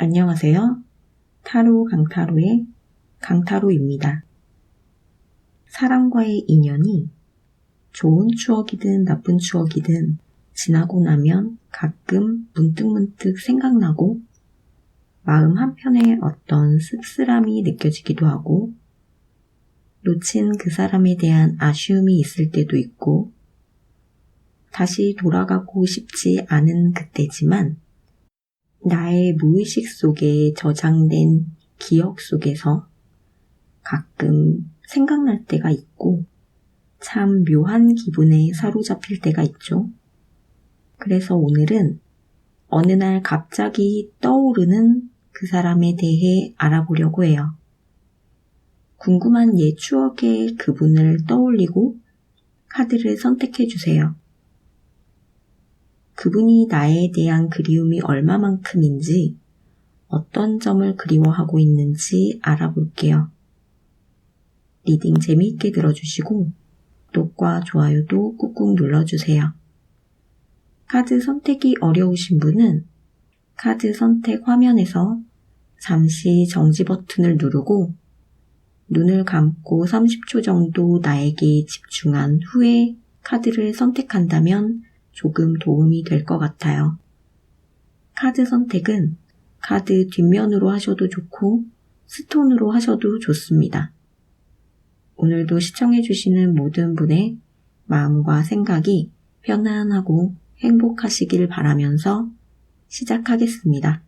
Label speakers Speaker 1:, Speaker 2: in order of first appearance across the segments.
Speaker 1: 안녕하세요. 타로 강타로의 강타로입니다. 사람과의 인연이 좋은 추억이든 나쁜 추억이든 지나고 나면 가끔 문득문득 생각나고 마음 한편에 어떤 씁쓸함이 느껴지기도 하고 놓친 그 사람에 대한 아쉬움이 있을 때도 있고 다시 돌아가고 싶지 않은 그때지만 나의 무의식 속에 저장된 기억 속에서 가끔 생각날 때가 있고 참 묘한 기분에 사로잡힐 때가 있죠. 그래서 오늘은 어느 날 갑자기 떠오르는 그 사람에 대해 알아보려고 해요. 궁금한 옛 추억의 그분을 떠올리고 카드를 선택해 주세요. 그분이 나에 대한 그리움이 얼마만큼인지 어떤 점을 그리워하고 있는지 알아볼게요. 리딩 재미있게 들어주시고 구독과 좋아요도 꾹꾹 눌러주세요. 카드 선택이 어려우신 분은 카드 선택 화면에서 잠시 정지 버튼을 누르고 눈을 감고 30초 정도 나에게 집중한 후에 카드를 선택한다면 조금 도움이 될 것 같아요. 카드 선택은 카드 뒷면으로 하셔도 좋고 스톤으로 하셔도 좋습니다. 오늘도 시청해주시는 모든 분의 마음과 생각이 편안하고 행복하시길 바라면서 시작하겠습니다.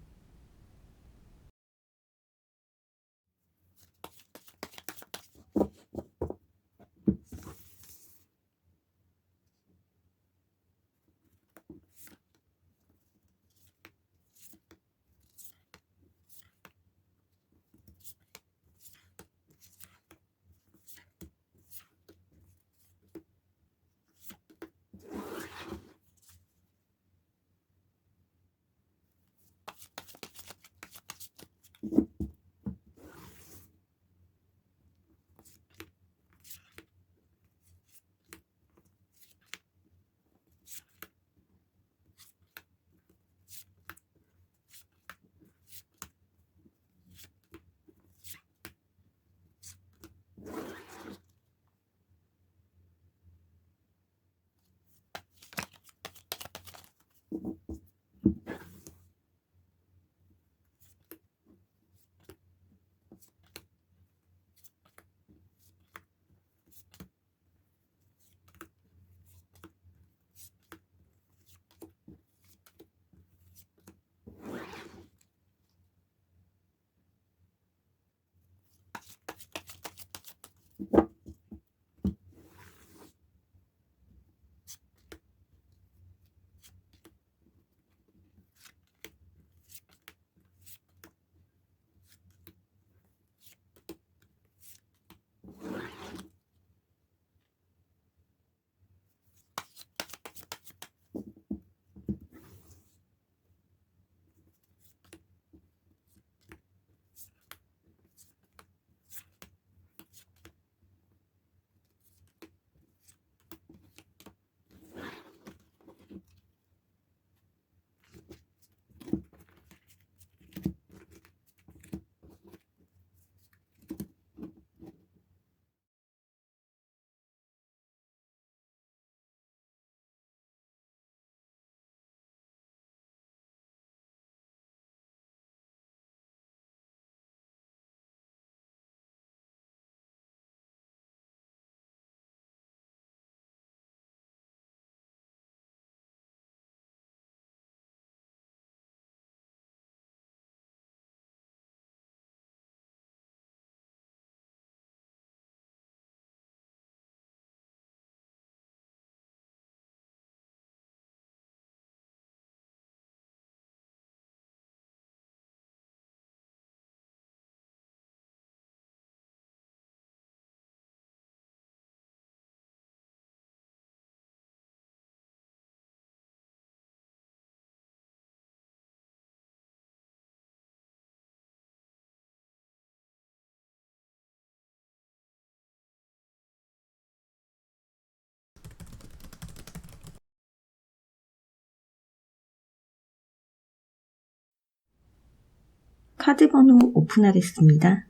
Speaker 1: 카드 번호 오픈하겠습니다.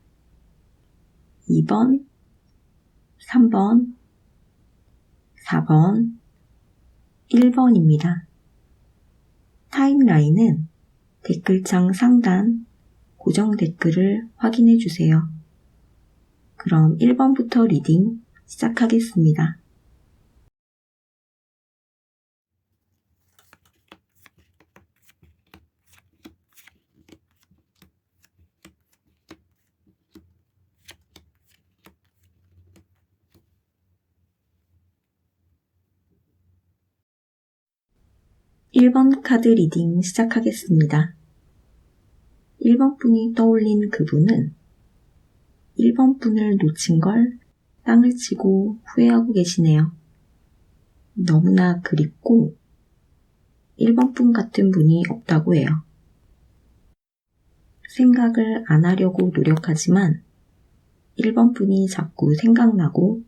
Speaker 1: 2번, 3번, 4번, 1번입니다. 타임라인은 댓글창 상단 고정 댓글을 확인해 주세요. 그럼 1번부터 리딩 시작하겠습니다. 1번 카드 리딩 시작하겠습니다. 1번 분이 떠올린 그분은 1번 분을 놓친 걸 땅을 치고 후회하고 계시네요. 너무나 그립고 1번 분 같은 분이 없다고 해요. 생각을 안 하려고 노력하지만 1번 분이 자꾸 생각나고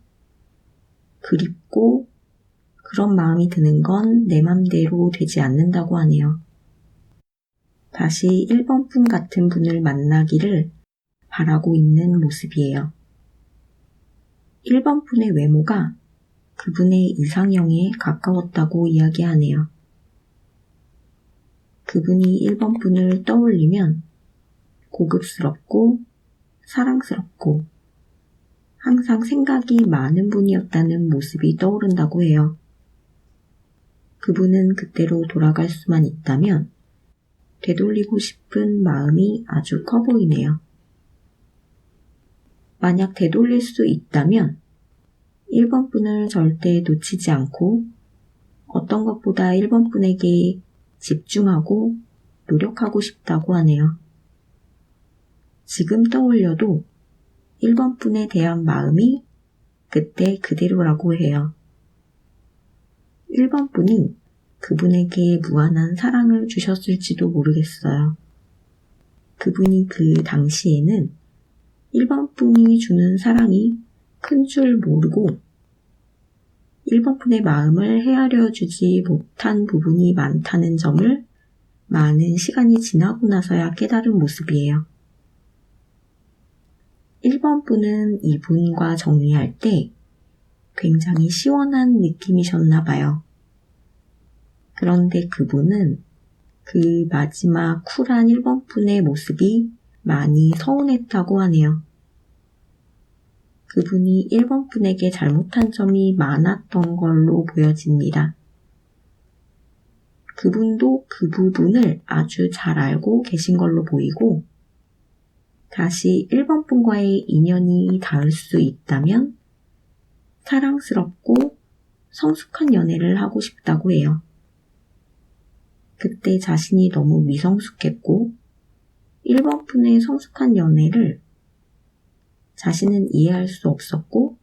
Speaker 1: 그립고 그런 마음이 드는 건 내 맘대로 되지 않는다고 하네요. 다시 1번 분 같은 분을 만나기를 바라고 있는 모습이에요. 1번 분의 외모가 그분의 이상형에 가까웠다고 이야기하네요. 그분이 1번 분을 떠올리면 고급스럽고 사랑스럽고 항상 생각이 많은 분이었다는 모습이 떠오른다고 해요. 그분은 그때로 돌아갈 수만 있다면 되돌리고 싶은 마음이 아주 커 보이네요. 만약 되돌릴 수 있다면 1번 분을 절대 놓치지 않고 어떤 것보다 1번 분에게 집중하고 노력하고 싶다고 하네요. 지금 떠올려도 1번 분에 대한 마음이 그때 그대로라고 해요. 1번 분이 그분에게 무한한 사랑을 주셨을지도 모르겠어요. 그분이 그 당시에는 1번 분이 주는 사랑이 큰 줄 모르고 1번 분의 마음을 헤아려 주지 못한 부분이 많다는 점을 많은 시간이 지나고 나서야 깨달은 모습이에요. 1번 분은 이분과 정리할 때 굉장히 시원한 느낌이셨나 봐요. 그런데 그분은 그 마지막 쿨한 1번 분의 모습이 많이 서운했다고 하네요. 그분이 1번 분에게 잘못한 점이 많았던 걸로 보여집니다. 그분도 그 부분을 아주 잘 알고 계신 걸로 보이고 다시 1번 분과의 인연이 닿을 수 있다면 사랑스럽고 성숙한 연애를 하고 싶다고 해요. 그때 자신이 너무 미성숙했고 1번 분의 성숙한 연애를 자신은 이해할 수 없었고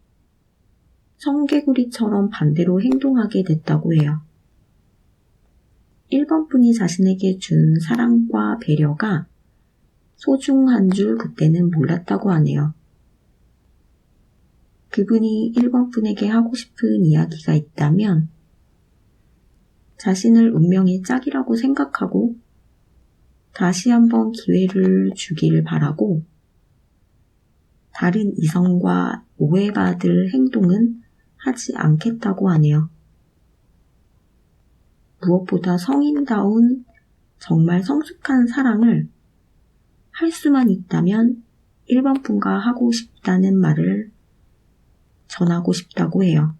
Speaker 1: 성개구리처럼 반대로 행동하게 됐다고 해요. 1번 분이 자신에게 준 사랑과 배려가 소중한 줄 그때는 몰랐다고 하네요. 그분이 1번 분에게 하고 싶은 이야기가 있다면 자신을 운명의 짝이라고 생각하고 다시 한번 기회를 주길 바라고 다른 이성과 오해받을 행동은 하지 않겠다고 하네요. 무엇보다 성인다운 정말 성숙한 사랑을 할 수만 있다면 1번 분과 하고 싶다는 말을 전하고 싶다고 해요.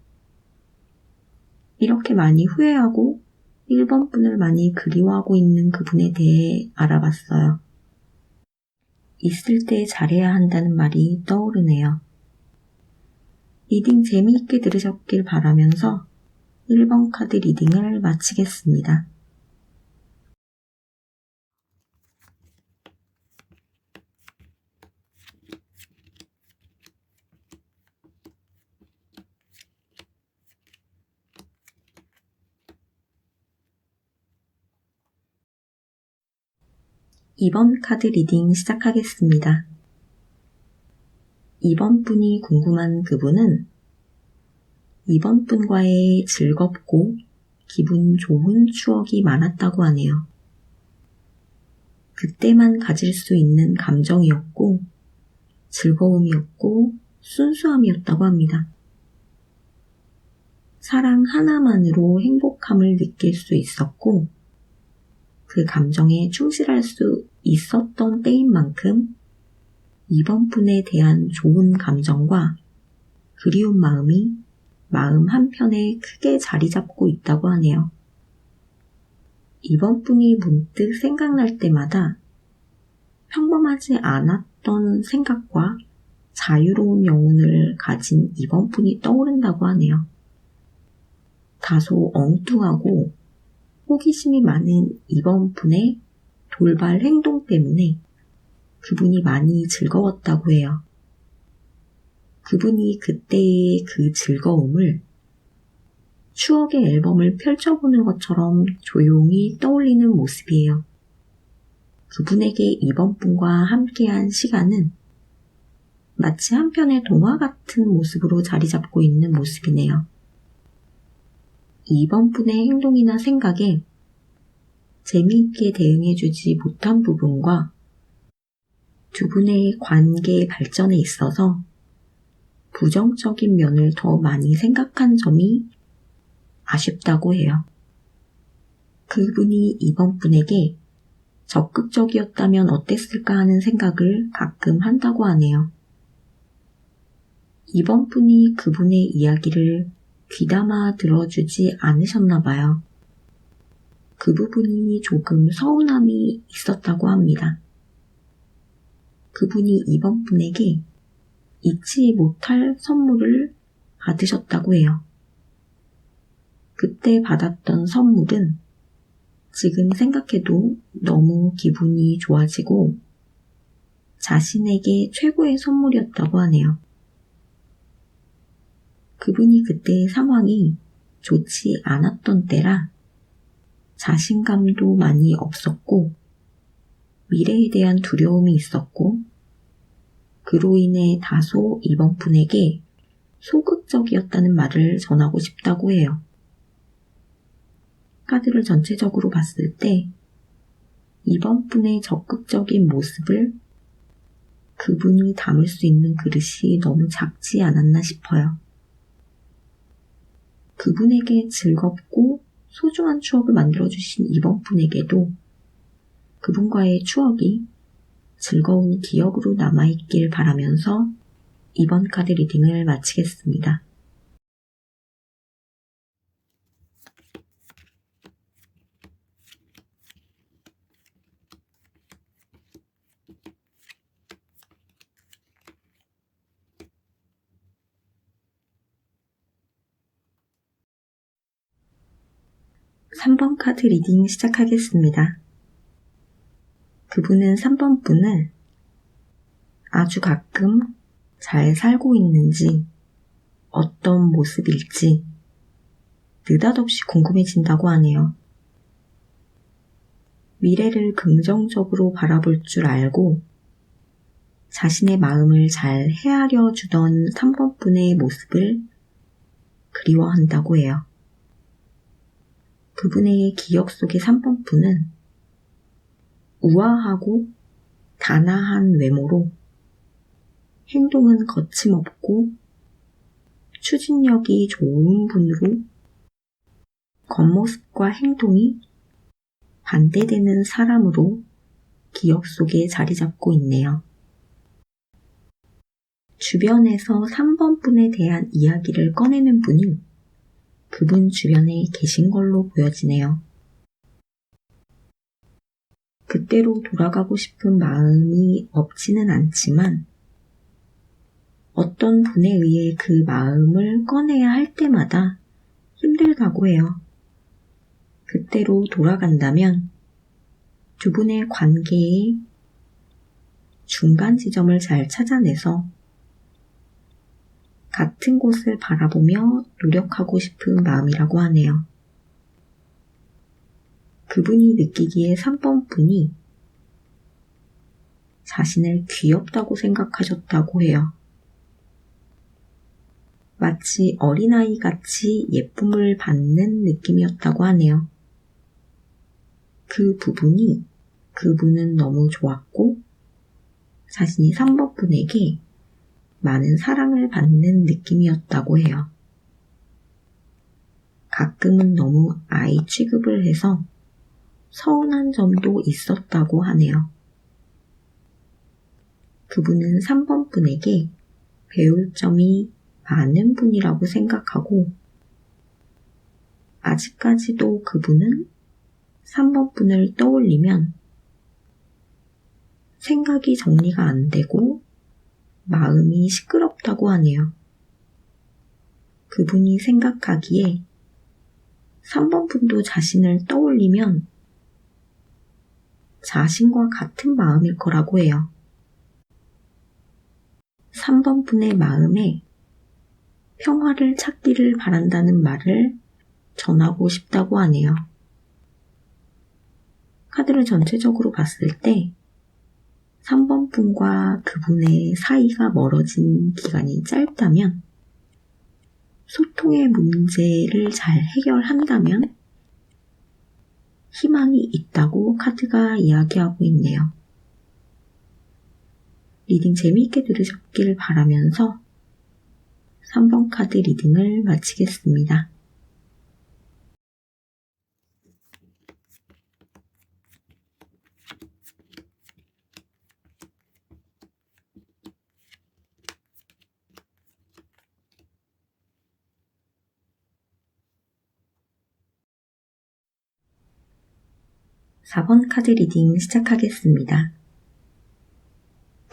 Speaker 1: 이렇게 많이 후회하고 1번 분을 많이 그리워하고 있는 그분에 대해 알아봤어요. 있을 때 잘해야 한다는 말이 떠오르네요. 리딩 재미있게 들으셨길 바라면서 1번 카드 리딩을 마치겠습니다. (2번) 카드 리딩 시작하겠습니다. 2번 분이 궁금한 그분은 2번 분과의 즐겁고 기분 좋은 추억이 많았다고 하네요. 그때만 가질 수 있는 감정이었고 즐거움이었고 순수함이었다고 합니다. 사랑 하나만으로 행복함을 느낄 수 있었고 그 감정에 충실할 수 있었던 때인 만큼 이번 분에 대한 좋은 감정과 그리운 마음이 마음 한편에 크게 자리 잡고 있다고 하네요. 이번 분이 문득 생각날 때마다 평범하지 않았던 생각과 자유로운 영혼을 가진 이번 분이 떠오른다고 하네요. 다소 엉뚱하고 호기심이 많은 이번 분의 돌발 행동 때문에 그분이 많이 즐거웠다고 해요. 그분이 그때의 그 즐거움을 추억의 앨범을 펼쳐보는 것처럼 조용히 떠올리는 모습이에요. 그분에게 이번 분과 함께한 시간은 마치 한편의 동화 같은 모습으로 자리 잡고 있는 모습이네요. 이번 분의 행동이나 생각에 재미있게 대응해주지 못한 부분과 두 분의 관계 발전에 있어서 부정적인 면을 더 많이 생각한 점이 아쉽다고 해요. 그분이 이번 분에게 적극적이었다면 어땠을까 하는 생각을 가끔 한다고 하네요. 이번 분이 그분의 이야기를 귀담아 들어주지 않으셨나 봐요. 그 부분이 조금 서운함이 있었다고 합니다. 그분이 이번 분에게 잊지 못할 선물을 받으셨다고 해요. 그때 받았던 선물은 지금 생각해도 너무 기분이 좋아지고 자신에게 최고의 선물이었다고 하네요. 그분이 그때의 상황이 좋지 않았던 때라 자신감도 많이 없었고 미래에 대한 두려움이 있었고 그로 인해 다소 이번 분에게 소극적이었다는 말을 전하고 싶다고 해요. 카드를 전체적으로 봤을 때 이번 분의 적극적인 모습을 그분이 담을 수 있는 그릇이 너무 작지 않았나 싶어요. 그분에게 즐겁고 소중한 추억을 만들어주신 이번 분에게도 그분과의 추억이 즐거운 기억으로 남아있길 바라면서 이번 카드 리딩을 마치겠습니다. (3번) 카드 리딩 시작하겠습니다. 그분은 3번 분을 아주 가끔 잘 살고 있는지 어떤 모습일지 느닷없이 궁금해진다고 하네요. 미래를 긍정적으로 바라볼 줄 알고 자신의 마음을 잘 헤아려 주던 3번 분의 모습을 그리워한다고 해요. 그분의 기억 속의 3번 분은 우아하고 단아한 외모로 행동은 거침없고 추진력이 좋은 분으로 겉모습과 행동이 반대되는 사람으로 기억 속에 자리 잡고 있네요. 주변에서 3번 분에 대한 이야기를 꺼내는 분이 그분 주변에 계신 걸로 보여지네요. 그때로 돌아가고 싶은 마음이 없지는 않지만 어떤 분에 의해 그 마음을 꺼내야 할 때마다 힘들다고 해요. 그때로 돌아간다면 두 분의 관계의 중간 지점을 잘 찾아내서 같은 곳을 바라보며 노력하고 싶은 마음이라고 하네요. 그분이 느끼기에 3번 분이 자신을 귀엽다고 생각하셨다고 해요. 마치 어린아이 같이 예쁨을 받는 느낌이었다고 하네요. 그 부분이 그분은 너무 좋았고 자신이 3번 분에게 많은 사랑을 받는 느낌이었다고 해요. 가끔은 너무 아이 취급을 해서 서운한 점도 있었다고 하네요. 그분은 3번 분에게 배울 점이 많은 분이라고 생각하고 아직까지도 그분은 3번 분을 떠올리면 생각이 정리가 안 되고 마음이 시끄럽다고 하네요. 그분이 생각하기에 3번 분도 자신을 떠올리면 자신과 같은 마음일 거라고 해요. 3번 분의 마음에 평화를 찾기를 바란다는 말을 전하고 싶다고 하네요. 카드를 전체적으로 봤을 때 3번 분과 그분의 사이가 멀어진 기간이 짧다면 소통의 문제를 잘 해결한다면 희망이 있다고 카드가 이야기하고 있네요. 리딩 재미있게 들으셨길 바라면서 3번 카드 리딩을 마치겠습니다. (4번) 카드 리딩 시작하겠습니다.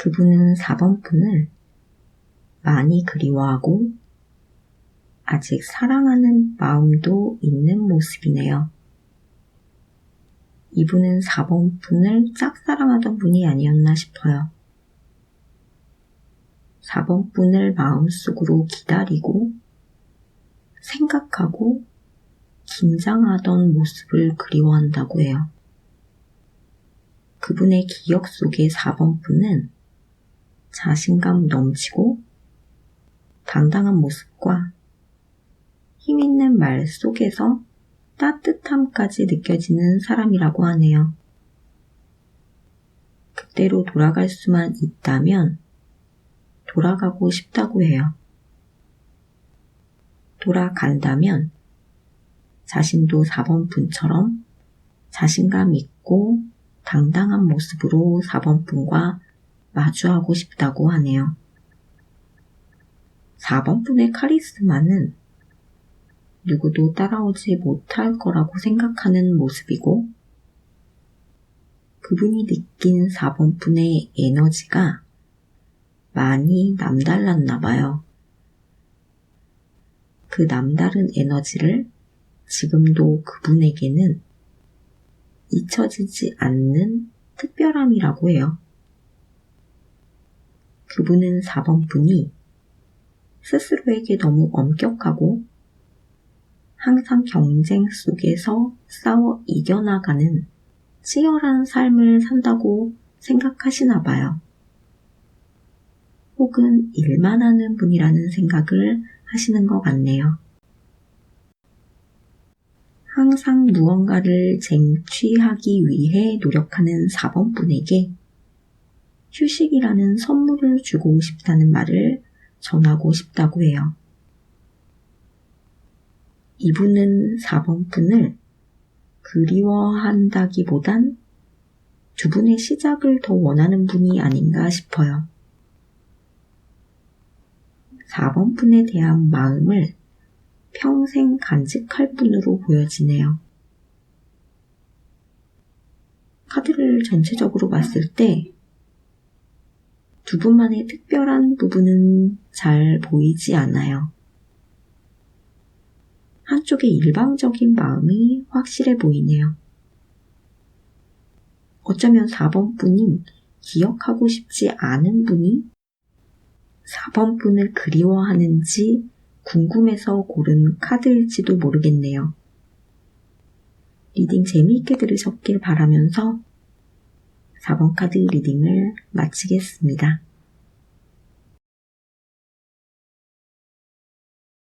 Speaker 1: 그분은 4번 분을 많이 그리워하고 아직 사랑하는 마음도 있는 모습이네요. 이분은 4번 분을 짝사랑하던 분이 아니었나 싶어요. 4번 분을 마음속으로 기다리고 생각하고 긴장하던 모습을 그리워한다고 해요. 그분의 기억 속의 4번 분은 자신감 넘치고 당당한 모습과 힘있는 말 속에서 따뜻함까지 느껴지는 사람이라고 하네요. 그때로 돌아갈 수만 있다면 돌아가고 싶다고 해요. 돌아간다면 자신도 4번 분처럼 자신감 있고 당당한 모습으로 4번 분과 마주하고 싶다고 하네요. 4번 분의 카리스마는 누구도 따라오지 못할 거라고 생각하는 모습이고 그분이 느낀 4번 분의 에너지가 많이 남달랐나 봐요. 그 남다른 에너지를 지금도 그분에게는 잊혀지지 않는 특별함이라고 해요. 그분은 4번 분이 스스로에게 너무 엄격하고 항상 경쟁 속에서 싸워 이겨나가는 치열한 삶을 산다고 생각하시나 봐요. 혹은 일만 하는 분이라는 생각을 하시는 것 같네요. 항상 무언가를 쟁취하기 위해 노력하는 4번 분에게 휴식이라는 선물을 주고 싶다는 말을 전하고 싶다고 해요. 이분은 4번 분을 그리워한다기보단 두 분의 시작을 더 원하는 분이 아닌가 싶어요. 4번 분에 대한 마음을 평생 간직할 분으로 보여지네요. 카드를 전체적으로 봤을 때 두 분만의 특별한 부분은 잘 보이지 않아요. 한쪽의 일방적인 마음이 확실해 보이네요. 어쩌면 4번 분이 기억하고 싶지 않은 분이 4번 분을 그리워하는지 궁금해서 고른 카드일지도 모르겠네요. 리딩 재미있게 들으셨길 바라면서 4번 카드 리딩을 마치겠습니다.